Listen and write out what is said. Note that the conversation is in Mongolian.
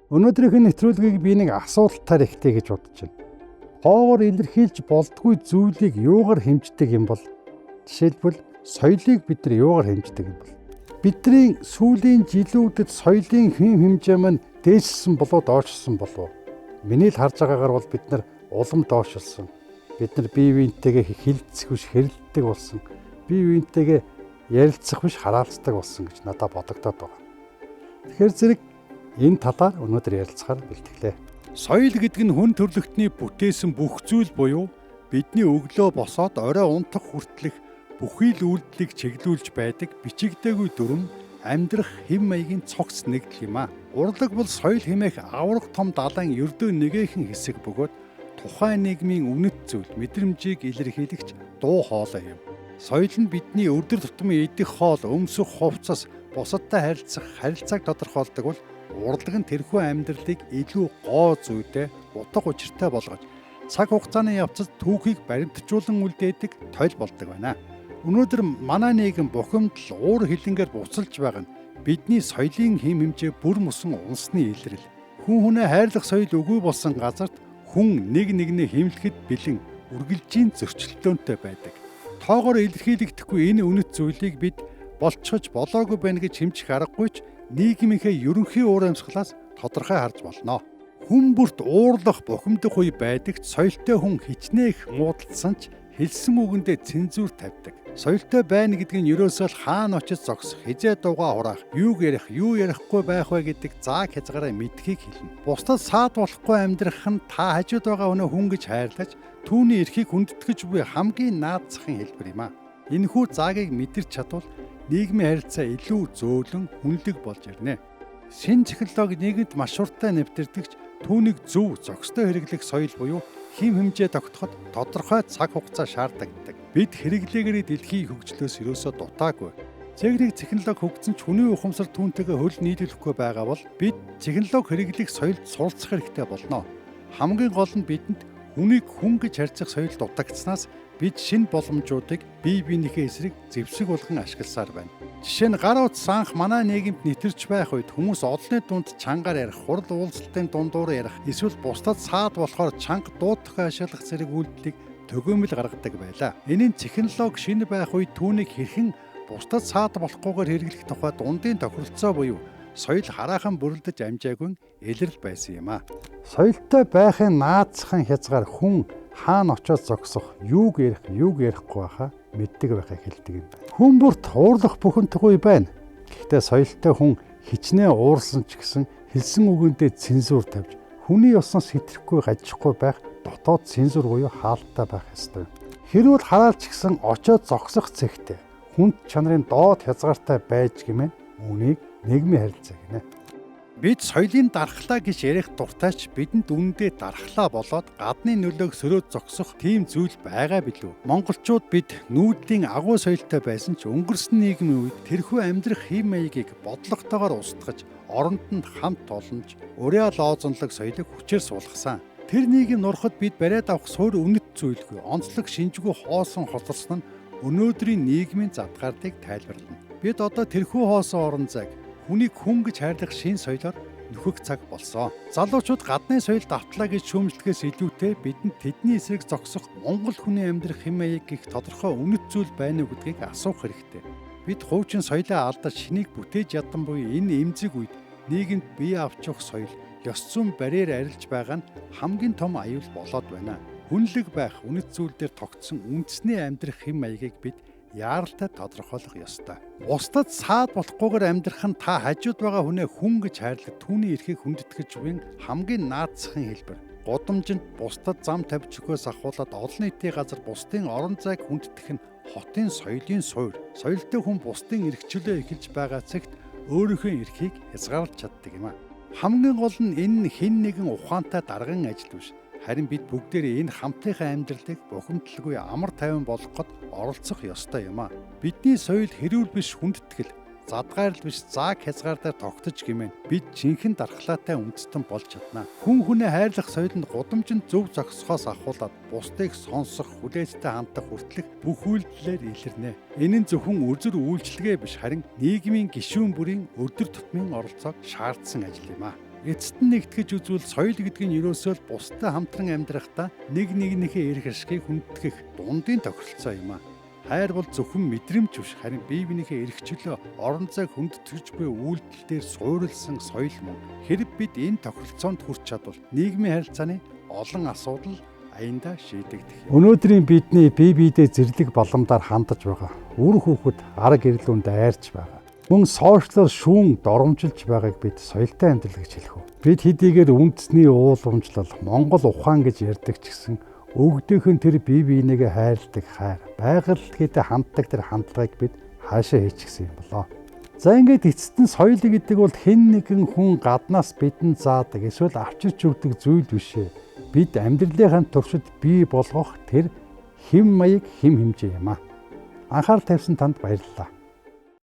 Өнөөдрийн нэвтрүүлгийг би нэг асуултаар ихтэй гэж бодож байна. Хоогоор илэрхийлж болдгүй зүйлийг юугаар хэмждэг юм бол? Жишээлбэл соёлыг бид нар юугаар хэмждэг юм бол? Бидний сүүлийн жилүүдэд соёлын хэмжээ маань дээшилсэн болоо доошилсон болов? Миний л харж байгаагаар бол бид нар улам доошилсон. Бид нар бие биентэйгээ хилцэх биш хэрэлддэг болсон. Бие биентэйгээ ярилцах биш хараалцдаг болсон гэж надад бодогдоод байна. Тэгэхээр зэрэг энэ талаар өнөөдөр ярилцахаар бэлтгэлээ. Соёл гэдэг нь хүн төрлөختний бүтээсэн бүх зүйл буюу бидний өглөө босоод орой унтах хүртэлх бүхий л үйлдэлийг чиглүүлж байдаг бичигдээгүй дүрм амьдрах хэм маягийн цогц нэгдэл юм а. Урлаг бол соёл хэмээх авраг том далайн ердөө нэгэхэн хэсэг бөгөөд тухайн нийгмийн үнэт зүйл мэдрэмжийг илэрхийлэгч дуу хоолой юм. Соёл нь бидний өдөр тутмын идэх хоол, өмсөх хувцас, бусадтай харилцах харилцааг тодорхойлдог бол урлаг нь тэрхүү амьдралыг илүү гоо зүйтэй, утга учиртай болгож цаг хугацааны явцад түүхийг баримтжуулан үлдээдэг тойл болдог байна. Өнөөдөр манай нийгэм бухимдал уур хилэнгээр буцалж байгаа нь бидний соёлын хэм хэмжээ бүр мөсөн унсны илрэл. Хүн хүнээ хайрлах соёл үгүй болсон газарт хүн нэг нэгнээ хэмлэхэд бэлэн үргэлжийн зөрчилдөөнтэй байдаг. Тоогоор илэрхийлэгдэхгүй энэ үнэт зүйлийг бид болцохож болоогүй байна гэж хэмжих аргагүй ч нийгмийнхээ ерөнхий уур амьсгалаас тодорхой харж болно. Хүн бүрт уурлах, бухимдах үе байдагт соёлтой хүн хичнээх муудалцсан ч хэлсэн үгэндээ цензуур тавьдаг. Соёлтой байна гэдэг нь ерөөсөө л хаана очиж зогсох, хизээ дуугаа хураах, юуг ярих, юу ярихгүй байх вэ гэдэг зааг хязгаараа мэдхийг хэлнэ. Бусдад саад болохгүй амьдрах нь та хажууд байгаа өнөө хүн гэж хайрлаж, түүний эрхийг хүндэтгэж буй хамгийн наадзахын хэлбэр юм а. Энэхүү заагийг мэдэрч чадвал нийгмийн харилцаа илүү зөөлөн, хүнлэг болж ирнэ. Шинэ технологи нийгэмд маш хурдтай нэвтэрдэгч түүнийг зөв, зохистой хэрэглэх соёл буюу хэм хэмжээ тогтоход тодорхой цаг хугацаа шаарддаг. Бид хэрэглээгээр дэлхийн хөгжлөөс ерөөсөө дутаагүй. Цэгрэг технологи хөгжсөн ч хүний ухамсар түүнтэйгээ хөл нийлүүлэхгүй байгаа бол бид технологи хэрэглэх соёлд суралцах хэрэгтэй болно. Хамгийн гол нь бидэнд хүнийг хүн гэж харьцах соёл дутагдсанаас бид шинэ боломжуудыг бие биенийхээ эсрэг зэвсэг болгон ашигласаар байна. Жишээ нь гар утас анх манай нийгэмд нэтэрч байх үед хүмүүс олонний дунд чангаар ярих, хурал уулзалтын дундуур ярих, эсвэл бусдад саад болохоор чанга дуудахыг ашиглах зэрэг үйлдэлийг төгөөмөл гаргадаг байлаа. Энэ нь технологи шинэ байх үед түүнийг хэрхэн бусдад саад болохгүйгээр хэрэглэх тухай дундын тохиролцоо буюу соёл хараахан бүрлдэж амжаагүй илрэл байсан юм а. Соёлтой байхын наадсахын хязгаар хүн хаана очиод зогсох, юуг ярих, юуг ярихгүй байхаа мэддэг байхыг хэлдэг юм байна. Хүн бүрт уурлах бүхэнтэйгүй байна. Гэхдээ соёлтой хүн хичнээн уурсан ч гэсэн хэлсэн үгэндээ цензуур тавьж, хүний ёсноос хэтрэхгүй гажихгүй байх дотоод цензуур буюу хаалттай байх ёстой. Хэрвээ хараалч гисэн очиод зогсох цэгтээ хүнд чанарын доод хязгаартай байж гэмээр үнийг нийгмийн харилцаа гинэ. Бид соёлын дархлаа гэж ярих дуртайч бидэнд үнэндээ дархлаа болоод гадны нөлөөг сөрөөд зогсох тийм зүйл байгаа билүү? Монголчууд бид нүүдлийн агуу соёлтой байсан ч өнгөрсөн нийгмийн үед тэрхүү амьдрах хэм маягийг бодлоготойгоор устгаж, оронд нь хамт олонж, урья лоозонлог соёлыг хүчээр суулгасан. Тэр нийгэм нурахад бид бариад авах суур үнэт зүйлгүй, онцлог шинжгүй хоосон хоцорсон нь өнөөдрийн нийгмийн задгаардыг тайлбарлана. Бид одоо тэрхүү хоосон орон зайг хүнийг хүн гэж хайрлах шин соёлоор нөхөх цаг болсон. Залуучууд гадны соёлд автлаа гэж шүүмжлэхээс илүүтэй бидэнд тэдний эсрэг зогсох Монгол хүний амьдрах хэм маяг гэх тодорхой үнэт зүйл байна уу гэдгийг асуух хэрэгтэй. Бид хуучин соёлоо алдаж шинийг бүтээж ядан буй энэ эмзэг үед нийгэмд бие авч явах соёл, ёс зүйн барьер арилж байгаа нь хамгийн том аюул болоод байна. Хүнлэг байх үнэт зүйл дээр тогтсон үндэсний амьдрах хэм маягийг бид яаралтай тодорхойлох ёстой. Бусдад саад болохгүйгээр амьдрах нь та хажууд байгаа хүнээ хүн гэж хайрлах, түүний эрхийг хүндэтгэж буй хамгийн наадсахын хэлбэр. Гудамжинд бусдад зам тавьж өгөхөөс ахуулаад олон нийтийн газар бусдын орон зайг хүндэтгэх нь хотын соёлын суур. Соёлтой хүн бусдын эрхчлөө эхэлж байгаа цагт өөрийнхөө эрхийг хязгаарлаж чаддаг юм а. Хамгийн гол нь энэ хэн нэгэн ухаантай дарган ажил биш. Харин бид бүгдээрээ энэ хамтынхаа амьдралыг бухимдалгүй амар тайван болгоход оролцох ёстой юм а. Бидний соёл хэрүүл биш хүндэтгэл, задгаарл биш зааг хязгаарлаар тогтож гэмээр бид жинхэнэ дархлаатай үндэстэн болж чадна. Хүн хүнээ хайрлах соёл нь гудамжинд зөв зогсохоос ахуулаад бусдыг сонсох, хүлээцтэй хандах хүртэлх бүх үйлдэлээр илэрнэ. Энэ нь зөвхөн үзүр үйлчлэгээ биш харин нийгмийн гишүүн бүрийн өдөр тутмын оролцоог шаардсан ажил юм а. Эцэст нь нэгтгэж үзвэл соёл гэдэг нь ерөөсөө л бусдад хамтран амьдрахдаа нэг нэгнийхээ эрх ашигыг хүндэтгэх дундын тохиролцоо юм а. Хайр бол зөвхөн мэдрэмж биш, харин бие биенийхээ эрх чөлөө, орон зайг хүндэтгэж буй үйлдэл дээр суурилсан соёл мөн. Хэрэг бид энэ тохиролцоонд хүрч чадвал нийгмийн харилцааны олон асуудал аяндаа шийдэгдэх юм. Өнөөдрийн бидний бие биедээ зэрлэг боломдоор хандаж байгаа. Үр хүүхэд арга гэрлүүнд дайрч байгаа. Мөн сошиалор шүүн доромжилж байгааг бид соёлтой амьдрал гэж хэлэх үү. Бид хэдийгээр үндэсний ууламжлал, Монгол ухаан гэж ярьдаг ч гэсэн өгдөөхөн тэр бие биенийгээ хайрладаг хайр, байгальд ханддаг тэр хандлагыг бид хаашаа хийчихсэн юм болоо. За ингээд эцэст нь соёл гэдэг бол хэн нэгэн хүн гаднаас бидэнд заадаг эсвэл авчирч өгдөг зүйл биш ээ. Бид амьдралынхаа туршид бий болгох тэр хэм маяг, хэм хэмжээ юм а. Анхаарал тавьсан танд баярлалаа.